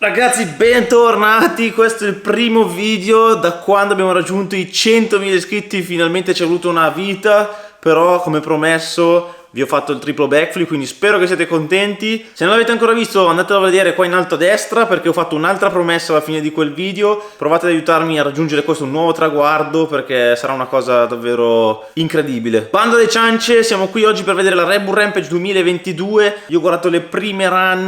Ragazzi, bentornati, questo è il primo video da quando abbiamo raggiunto i 100.000 iscritti. Finalmente ci è voluto una vita, però come promesso vi ho fatto il triplo backflip, quindi spero che siete contenti. Se non l'avete ancora visto andatelo a vedere qua in alto a destra, perché ho fatto un'altra promessa alla fine di quel video. Provate ad aiutarmi a raggiungere questo nuovo traguardo, perché sarà una cosa davvero incredibile. Banda alle ciance, siamo qui oggi per vedere la Red Bull Rampage 2022. Io ho guardato le prime run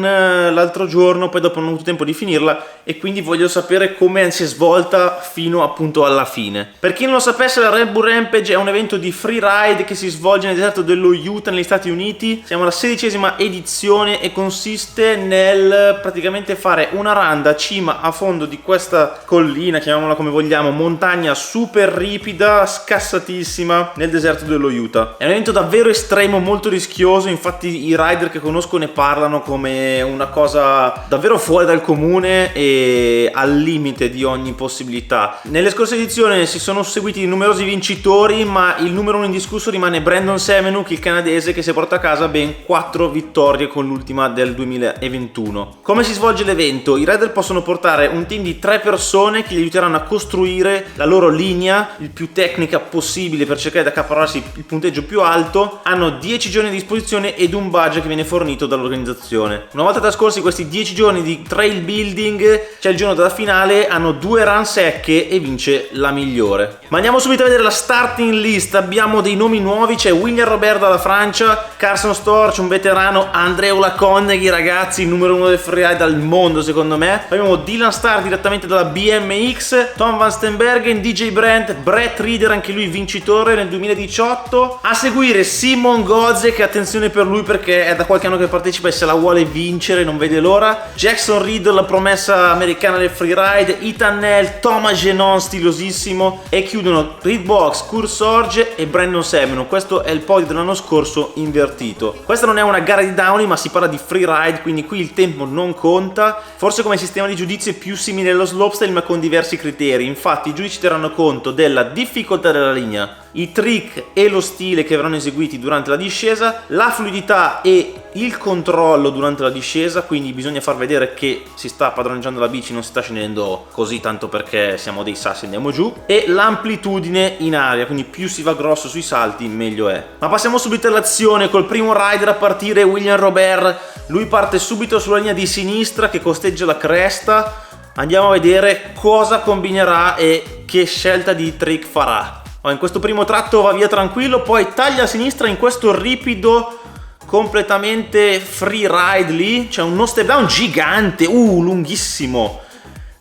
l'altro giorno, poi dopo non ho avuto tempo di finirla e quindi voglio sapere come si è svolta fino appunto alla fine. Per chi non lo sapesse, la Red Bull Rampage è un evento di freeride che si svolge nel deserto dello Utah negli Stati Uniti. Siamo alla 16ª edizione e consiste nel praticamente fare una run da cima a fondo di questa collina, chiamiamola come vogliamo, montagna super ripida, scassatissima nel deserto dello Utah. È un evento davvero estremo, molto rischioso, infatti i rider che conosco ne parlano come una cosa davvero fuori dal comune e al limite di ogni possibilità. Nelle scorse edizioni si sono seguiti numerosi vincitori, ma il numero uno indiscusso rimane Brandon Semenuk, il canadese, che si è portato a casa ben 4 vittorie con l'ultima del 2021. Come si svolge l'evento? I rider possono portare un team di 3 persone che gli aiuteranno a costruire la loro linea il più tecnica possibile per cercare di accaparrarsi il punteggio più alto. Hanno 10 giorni a disposizione ed un budget che viene fornito dall'organizzazione. Una volta trascorsi questi 10 giorni di trail building, c'è il giorno della finale, hanno 2 run secche e vince la migliore. Ma andiamo subito a vedere la starting list. Abbiamo dei nomi nuovi, c'è William Robert dalla Francia, Carson Storch, un veterano, Andreu Lacondeghi, ragazzi, il numero 1 del freeride al mondo secondo me. Poi abbiamo Dylan Starr direttamente dalla BMX, Tom Van Stenbergen, DJ Brent, Brett Reader, anche lui vincitore nel 2018. A seguire Simon Goze, che attenzione per lui perché è da qualche anno che partecipa e se la vuole vincere, non vede l'ora. Jackson Riddle, la promessa americana del freeride, Ethan Nell, Thomas Genon, stilosissimo, e chiudono Reed Box, Kurt Sorge e Brandon Semenuk. Questo è il podio dell'anno scorso invertito. Questa non è una gara di downhill, ma si parla di freeride, quindi qui il tempo non conta. Forse come sistema di giudizio è più simile allo slopestyle, ma con diversi criteri. Infatti i giudici terranno conto della difficoltà della linea, i trick e lo stile che verranno eseguiti durante la discesa, la fluidità e il controllo durante la discesa, quindi bisogna far vedere che si sta padroneggiando la bici, non si sta scendendo così tanto perché siamo dei sassi e andiamo giù, e l'amplitudine in aria, quindi più si va grosso sui salti meglio è. Ma passiamo subito all'azione col primo rider a partire, William Robert. Lui parte subito sulla linea di sinistra che costeggia la cresta. Andiamo a vedere cosa combinerà e che scelta di trick farà. In questo primo tratto va via tranquillo, poi taglia a sinistra in questo ripido completamente freeride lì, c'è uno step down gigante, lunghissimo,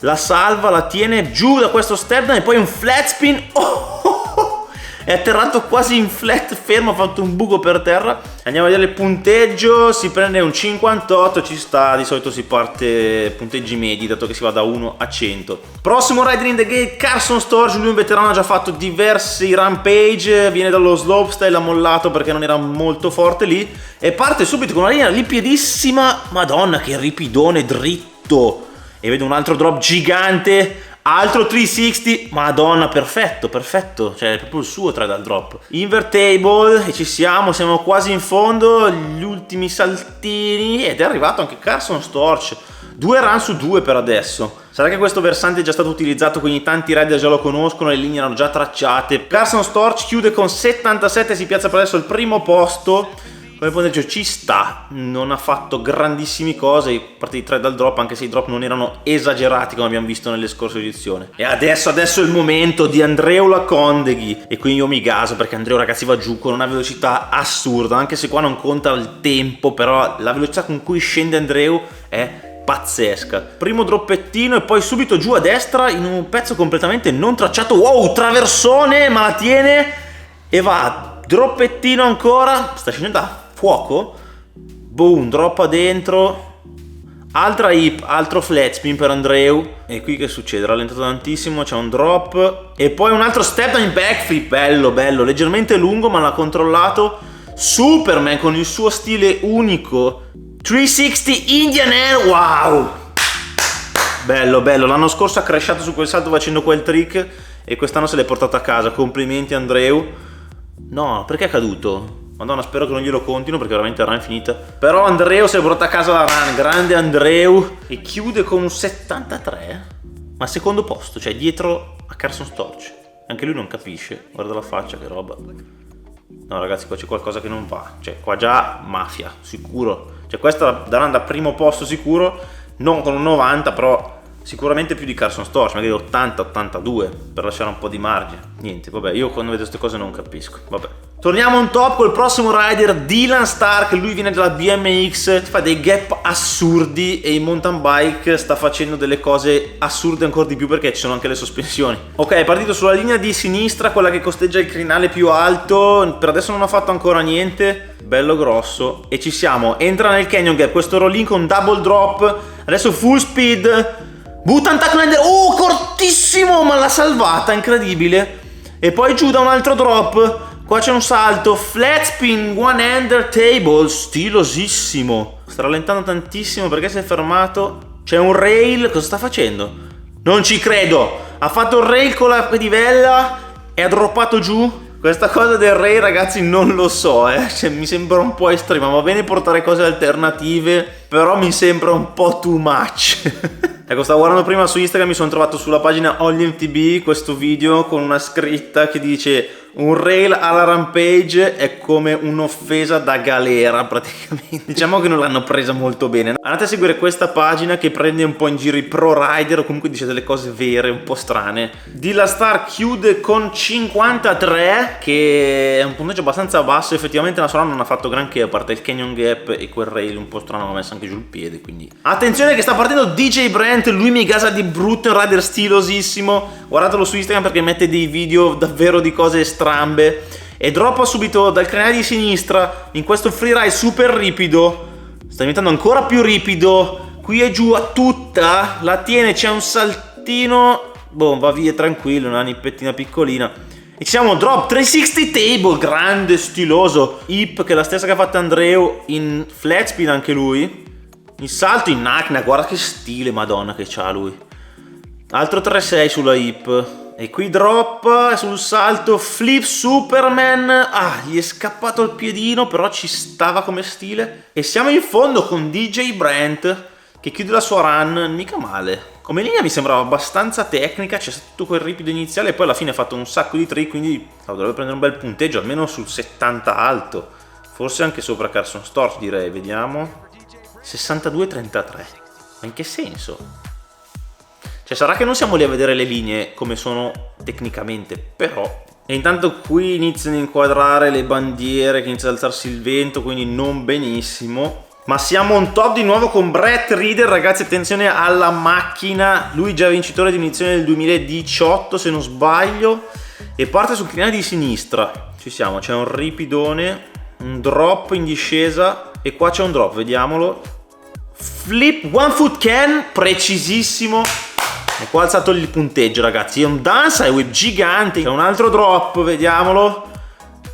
la salva, la tiene giù da questo step down e poi un flat spin, è atterrato quasi in flat fermo, ha fatto un buco per terra. Andiamo a vedere il punteggio, si prende un 58, ci sta, di solito si parte punteggi medi dato che si va da 1 a 100. Prossimo rider in the gate, Carson Storch, lui un veterano, ha già fatto diversi rampage, viene dallo slopestyle, ha mollato perché non era molto forte lì e parte subito con una linea limpidissima, madonna che ripidone dritto, e vedo un altro drop gigante. Altro 360, madonna, perfetto, cioè è proprio il suo try dal drop. Invertable, e ci siamo quasi in fondo, gli ultimi saltini, ed è arrivato anche Carson Storch. 2 run su 2 per adesso. Sarà che questo versante è già stato utilizzato, quindi tanti rider già lo conoscono, le linee erano già tracciate. Carson Storch chiude con 77, si piazza per adesso al primo posto. Come punteggio ci sta, non ha fatto grandissime cose, i partiti 3 dal drop, anche se i drop non erano esagerati come abbiamo visto nelle scorse edizioni. E adesso è il momento di Andreu Lacondeghi, e qui io mi gaso perché Andreu, ragazzi, va giù con una velocità assurda, anche se qua non conta il tempo, però la velocità con cui scende Andreu è pazzesca. Primo droppettino e poi subito giù a destra in un pezzo completamente non tracciato. Wow, traversone, ma la tiene e va. Droppettino ancora, sta scendendo a fuoco, boom, droppa dentro, altra hip, altro flat spin per Andreu. E qui che succede? Rallentato tantissimo, c'è un drop e poi un altro step down in backflip, bello, leggermente lungo ma l'ha controllato. Superman con il suo stile unico, 360 Indian Air, wow, bello, l'anno scorso ha crashato su quel salto facendo quel trick e quest'anno se l'è portato a casa, complimenti Andreu. No, perché è caduto? Madonna, spero che non glielo contino perché veramente la run è finita. Però Andreu si è portato a casa la run, grande Andreu. E chiude con un 73. Ma secondo posto, cioè dietro a Carson Storch. Anche lui non capisce, guarda la faccia, che roba. No ragazzi, qua c'è qualcosa che non va. Cioè qua già mafia, sicuro. Cioè questa la run da primo posto sicuro. Non con un 90, però sicuramente più di Carson Storch, magari 80-82 per lasciare un po' di margine. Niente, vabbè, io quando vedo queste cose non capisco. Vabbè. Torniamo on top col prossimo rider, Dylan Stark. Lui viene dalla BMX, fa dei gap assurdi e in mountain bike sta facendo delle cose assurde ancora di più perché ci sono anche le sospensioni. Ok, è partito sulla linea di sinistra, quella che costeggia il crinale più alto. Per adesso non ha fatto ancora niente. Bello grosso. E ci siamo. Entra nel canyon gap, questo roll in con double drop. Adesso full speed. Butta un tackle under. Oh, cortissimo, ma l'ha salvata, incredibile. E poi giù da un altro drop. Qua c'è un salto, flat spin, one-hander table, stilosissimo. Sta rallentando tantissimo perché si è fermato. C'è un rail, cosa sta facendo? Non ci credo. Ha fatto il rail con la pedivella e ha droppato giù. Questa cosa del rail, ragazzi, non lo so, cioè, mi sembra un po' estrema. Va bene portare cose alternative, però mi sembra un po' too much. Ecco, stavo guardando prima su Instagram, mi sono trovato sulla pagina OnlyMTB questo video con una scritta che dice: un rail alla Rampage è come un'offesa da galera, praticamente. Diciamo che non l'hanno presa molto bene. Andate a seguire questa pagina che prende un po' in giro i pro rider o comunque dice delle cose vere, un po' strane. Dylan Stark chiude con 53, che è un punteggio abbastanza basso. Effettivamente la sua non ha fatto granché, a parte il canyon gap e quel rail un po' strano, ha messo anche giù il piede, quindi... Attenzione che sta partendo DJ Brent, lui mi gasa di brutto, un rider stilosissimo. Guardatelo su Instagram perché mette dei video davvero di cose strambe. E droppa subito dal crinale di sinistra in questo freeride super ripido. Sta diventando ancora più ripido. Qui e giù a tutta, la tiene, c'è un saltino. Boh, va via tranquillo, una nippettina piccolina. E ci siamo, drop 360 table, grande, stiloso. Hip, che è la stessa che ha fatto Andreu, in flat spin anche lui. Il salto in Nakna, guarda che stile, madonna che c'ha lui. Altro 3-6 sulla hip. E qui drop sul salto, flip Superman. Ah, gli è scappato il piedino, però ci stava come stile. E siamo in fondo con DJ Brent, che chiude la sua run, mica male. Come linea mi sembrava abbastanza tecnica, c'è stato tutto quel ripido iniziale e poi alla fine ha fatto un sacco di trick, quindi dovrebbe prendere un bel punteggio, almeno sul 70 alto. Forse anche sopra Carson Storch, direi, vediamo. 62-33. Ma in che senso? Cioè sarà che non siamo lì a vedere le linee come sono tecnicamente, però... E intanto qui iniziano a inquadrare le bandiere, che inizia ad alzarsi il vento, quindi non benissimo. Ma siamo on top di nuovo con Brett Reader, ragazzi, attenzione alla macchina. Lui già vincitore di edizione del 2018, se non sbaglio. E parte sul crinale di sinistra. Ci siamo, c'è un ripidone, un drop in discesa. E qua c'è un drop, vediamolo. Flip, one foot can, precisissimo. E qua ha alzato il punteggio, ragazzi. È un downside whip gigante. C'è un altro drop, vediamolo.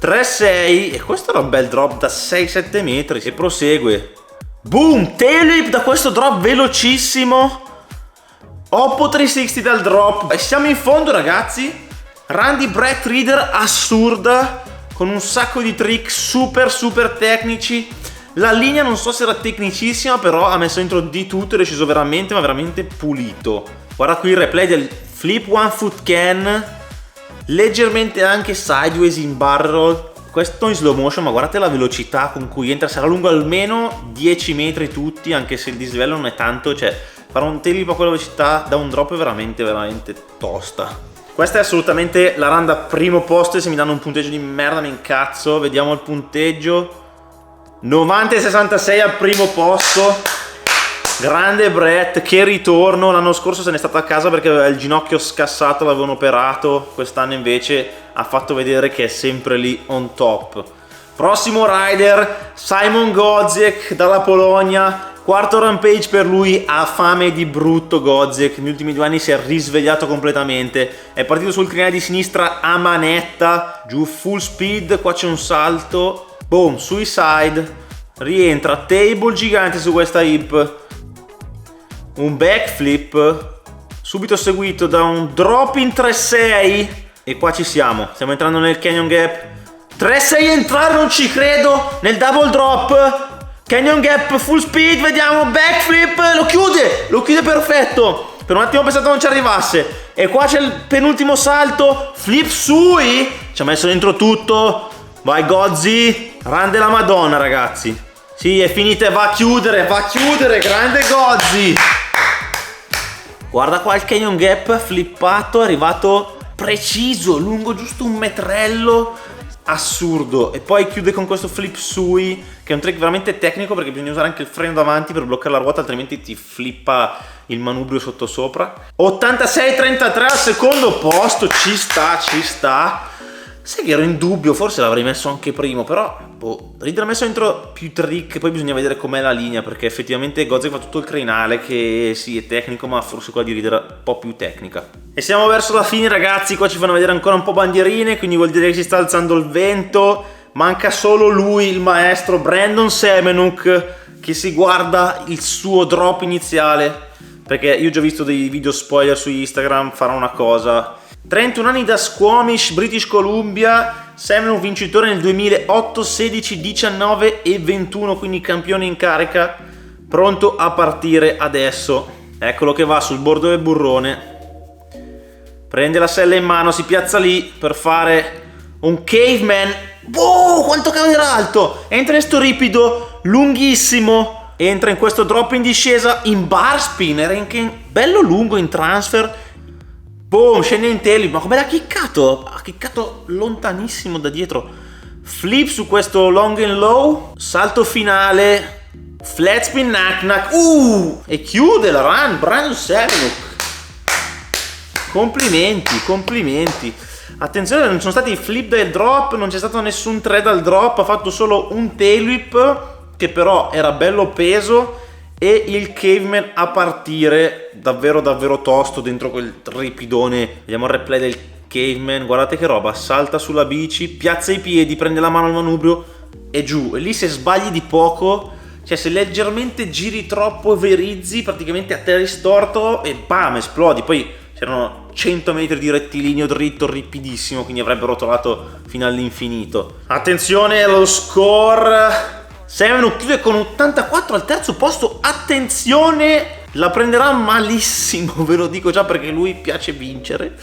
3-6. E questo era un bel drop da 6-7 metri. E prosegue. Boom, tail whip da questo drop velocissimo. Oppo 360 dal drop. E siamo in fondo, ragazzi. Run di Brett Reader assurda, con un sacco di trick super tecnici. La linea non so se era tecnicissima, però ha messo dentro di tutto e è sceso veramente, ma veramente pulito. Guarda qui il replay del flip one foot can, leggermente anche sideways in barrel. Questo in slow motion, ma guardate la velocità con cui entra, sarà lungo almeno 10 metri tutti, anche se il dislivello non è tanto, cioè fare un tail a quella velocità da un drop è veramente tosta. Questa è assolutamente la run da primo posto e se mi danno un punteggio di merda mi incazzo. Vediamo il punteggio. 90-66 al primo posto. Grande Brett, che ritorno. L'anno scorso se n'è stato a casa perché aveva il ginocchio scassato, l'avevano operato. Quest'anno invece ha fatto vedere che è sempre lì on top. Prossimo rider, Simon Godziek dalla Polonia. Quarto rampage per lui, ha fame di brutto Godziek. Negli ultimi 2 anni si è risvegliato completamente. È partito sul crinale di sinistra a manetta, giù full speed, qua c'è un salto. Boom, suicide. Rientra, table gigante su questa hip. Un backflip, subito seguito da un drop in 3-6. E qua ci siamo, stiamo entrando nel canyon gap. 3-6 entrare, non ci credo, nel double drop. Canyon gap, full speed, vediamo, backflip, lo chiude perfetto. Per un attimo ho pensato non ci arrivasse. E qua c'è il penultimo salto, flip sui, ci ha messo dentro tutto. Vai Gozzi, run della Madonna ragazzi. Sì, è finita, va a chiudere, grande Gozzi. Guarda qua il canyon gap flippato, è arrivato preciso, lungo giusto un metrello, assurdo. E poi chiude con questo flip sui, che è un trick veramente tecnico perché bisogna usare anche il freno davanti per bloccare la ruota, altrimenti ti flippa il manubrio sottosopra. 86-33 al secondo posto, ci sta. Sai che ero in dubbio, forse l'avrei messo anche primo, però Reader ha messo dentro più trick, poi bisogna vedere com'è la linea, perché effettivamente Gozzi fa tutto il crinale, che sì è tecnico, ma forse quella di Reader è un po' più tecnica. E siamo verso la fine ragazzi, qua ci fanno vedere ancora un po' bandierine, quindi vuol dire che si sta alzando il vento. Manca solo lui, il maestro Brandon Semenuk, che si guarda il suo drop iniziale, perché io ho già visto dei video spoiler su Instagram, farà una cosa. 31 anni da Squamish, British Columbia, Semenuk vincitore nel 2008, 16, 19 e 21, quindi campione in carica, pronto a partire adesso. Eccolo che va sul bordo del burrone, prende la sella in mano, si piazza lì per fare un caveman. Boh, quanto cavolo era alto! Entra in sto ripido lunghissimo, entra in questo drop in discesa in bar spin, era bello lungo in transfer. Boom, scende in tail, ma come l'ha chiccato? Ha chiccato lontanissimo da dietro. Flip su questo long and low, salto finale, flat spin knack, e chiude la run, Brandon Semenuk. Complimenti. Attenzione, non sono stati flip dal drop, non c'è stato nessun 3 dal drop, ha fatto solo un tail whip, che però era bello peso, e il caveman a partire davvero tosto dentro quel ripidone. Vediamo il replay del caveman, guardate che roba, salta sulla bici, piazza i piedi, prende la mano al manubrio e giù. E lì se sbagli di poco, cioè se leggermente giri troppo e verizzi, praticamente atterri storto e bam, esplodi. Poi c'erano 100 metri di rettilineo dritto, ripidissimo, quindi avrebbe rotolato fino all'infinito. Attenzione allo score. Semenuk chiude con 84 al terzo posto, attenzione, la prenderà malissimo, ve lo dico già perché lui piace vincere.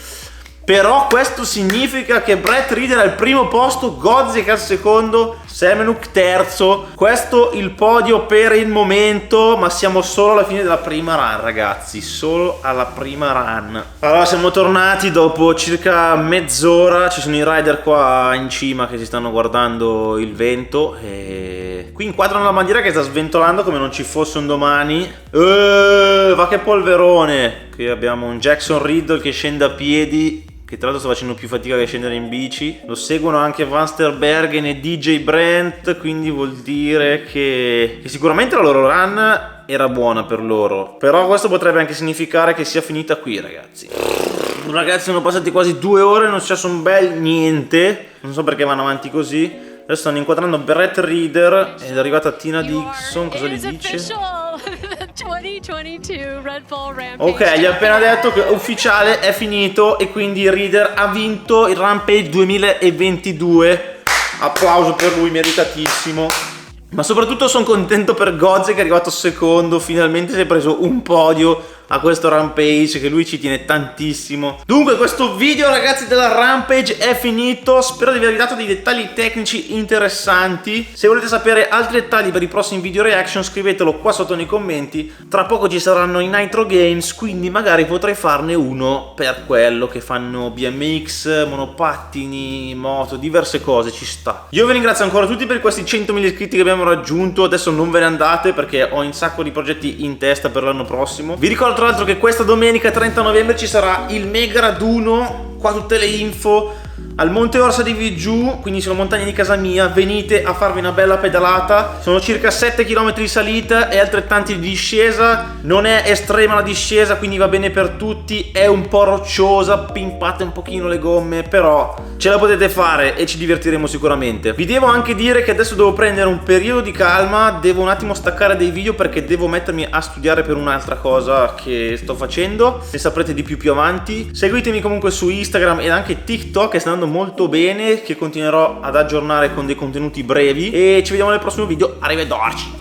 Però questo significa che Brett Reader è al primo posto, Gozzi al secondo, Semenuk terzo. Questo il podio per il momento, ma siamo solo alla fine della prima run ragazzi, solo alla prima run. Allora siamo tornati dopo circa mezz'ora, ci sono i rider qua in cima che si stanno guardando il vento e qui inquadrano la bandiera che sta sventolando come non ci fosse un domani. Va che polverone! Qui abbiamo un Jackson Riddle che scende a piedi, che tra l'altro sta facendo più fatica che scendere in bici. Lo seguono anche Van Sterbergen e DJ Brent, quindi vuol dire che sicuramente la loro run era buona per loro. Però questo potrebbe anche significare che sia finita qui ragazzi. Ragazzi, sono passati quasi 2 ore, non è successo un bel niente. Non so perché vanno avanti così. Adesso stanno inquadrando Brett Reader ed è arrivata Tina Dixon, cosa gli dice? 2022 Red Bull Rampage. Ok, gli ha appena detto che ufficiale è finito e quindi Reader ha vinto il Rampage 2022. Applauso per lui, meritatissimo. Ma soprattutto sono contento per Gozzi che è arrivato secondo, finalmente si è preso un podio a questo Rampage che lui ci tiene tantissimo. Dunque questo video ragazzi della Rampage è finito, spero di avervi dato dei dettagli tecnici interessanti. Se volete sapere altri dettagli per i prossimi video reaction scrivetelo qua sotto nei commenti. Tra poco ci saranno i Nitro Games, quindi magari potrei farne uno per quello, che fanno BMX, monopattini, moto, diverse cose, ci sta. Io vi ringrazio ancora tutti per questi 100.000 iscritti che abbiamo raggiunto, adesso non ve ne andate perché ho un sacco di progetti in testa per l'anno prossimo. Vi ricordo tra l'altro che questa domenica 30 novembre ci sarà il mega raduno, qua tutte le info, al Monte Orsa di Vigiù, quindi sulla montagna di casa mia. Venite a farvi una bella pedalata, sono circa 7 km di salita e altrettanti di discesa, non è estrema la discesa quindi va bene per tutti, è un po' rocciosa, pimpate un pochino le gomme, però ce la potete fare e ci divertiremo sicuramente. Vi devo anche dire che adesso devo prendere un periodo di calma, devo un attimo staccare dei video perché devo mettermi a studiare per un'altra cosa che sto facendo, ne saprete di più avanti. Seguitemi comunque su Instagram ed anche TikTok, che stanno sta andando molto bene, che continuerò ad aggiornare con dei contenuti brevi e ci vediamo nel prossimo video. Arrivederci.